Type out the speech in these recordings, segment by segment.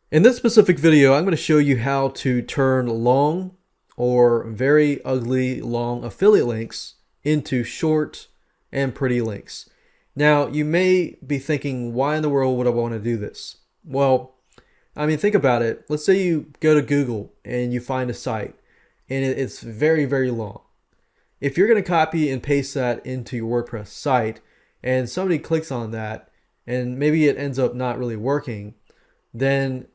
In this specific video, I'm going to show you how to turn long or very ugly long affiliate links into short and pretty links. Now, you may be thinking, why in the world would I want to do this? Well, think about it. Let's say you go to Google and you find a site and it's very, very long. If you're going to copy and paste that into your WordPress site and somebody clicks on that and maybe it ends up not really working, then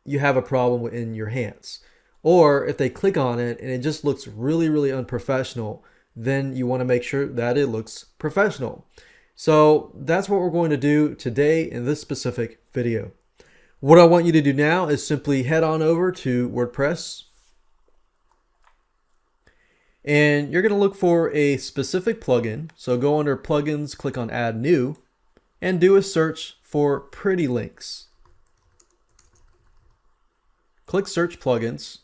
you have a problem in your hands. Or if they click on it and it just looks really, really unprofessional, then you want to make sure that it looks professional. So that's what we're going to do today in this specific video. What I want you to do now is simply head on over to WordPress. And you're going to look for a specific plugin. So go under plugins, click on add new, and do a search for pretty links. Click search plugins,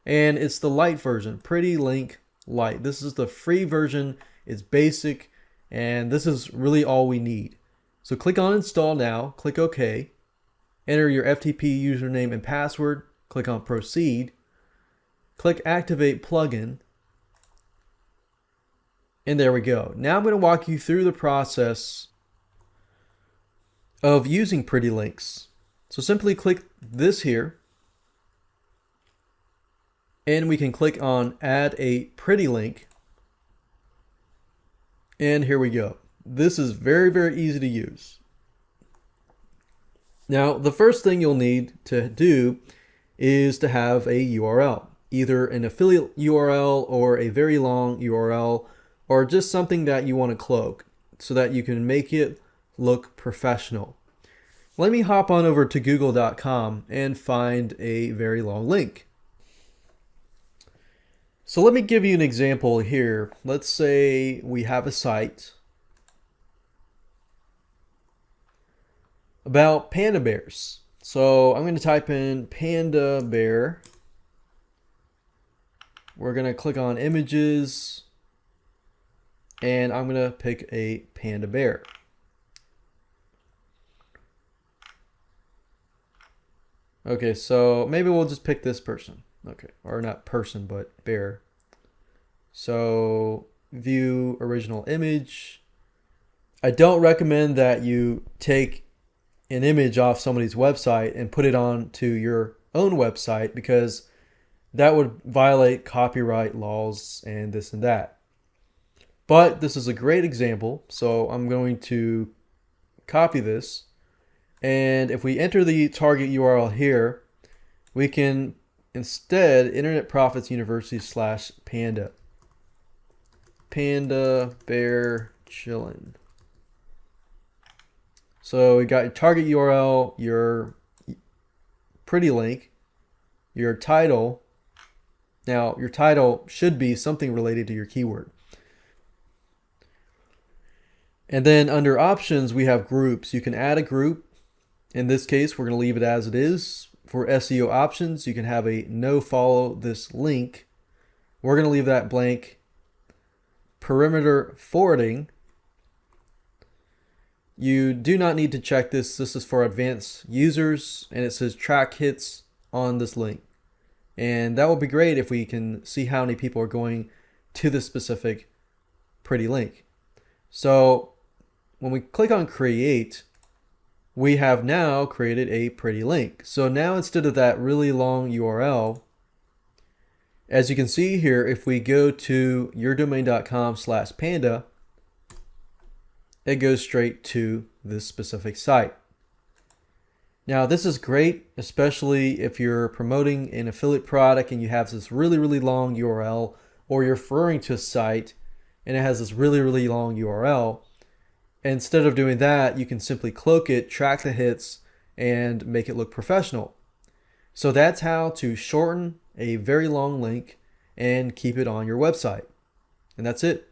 and it's the light version, Pretty Link Lite. This is the free version. It's basic, and this is really all we need. So click on install now, click OK, enter your FTP username and password, click on proceed, click activate plugin, and there we go. Now I'm going to walk you through the process of using Pretty Links. So simply click this here, and we can click on add a pretty link. And here we go. This is very, very easy to use. Now, the first thing you'll need to do is to have a URL, either an affiliate URL or a very long URL, or just something that you want to cloak so that you can make it look professional. Let me hop on over to google.com and find a very long link. So let me give you an example here. Let's say we have a site about panda bears. So I'm going to type in panda bear. We're going to click on images, and I'm going to pick a panda bear. Okay, so maybe we'll just pick this person. Okay, or not person, but bear. So view original image. I don't recommend that you take an image off somebody's website and put it on to your own website, because that would violate copyright laws and this and that. But this is a great example, so I'm going to copy this. And if we enter the target URL here, we can instead Internet Profits University / panda bear chillin'. So we got your target URL, your pretty link, your title. Now your title should be something related to your keyword. And then under options, we have groups. You can add a group. In this case, we're going to leave it as it is. For SEO options, you can have a no follow this link. We're going to leave that blank. Perimeter forwarding. You do not need to check this. This is for advanced users, and it says track hits on this link. And that would be great if we can see how many people are going to this specific pretty link. So when we click on create, we have now created a pretty link. So now instead of that really long URL, as you can see here, if we go to yourdomain.com / panda, it goes straight to this specific site. Now this is great, especially if you're promoting an affiliate product and you have this really, really long URL, or you're referring to a site and it has this really, really long URL. Instead of doing that, you can simply cloak it, track the hits, and make it look professional. So that's how to shorten a very long link and keep it on your website. And that's it.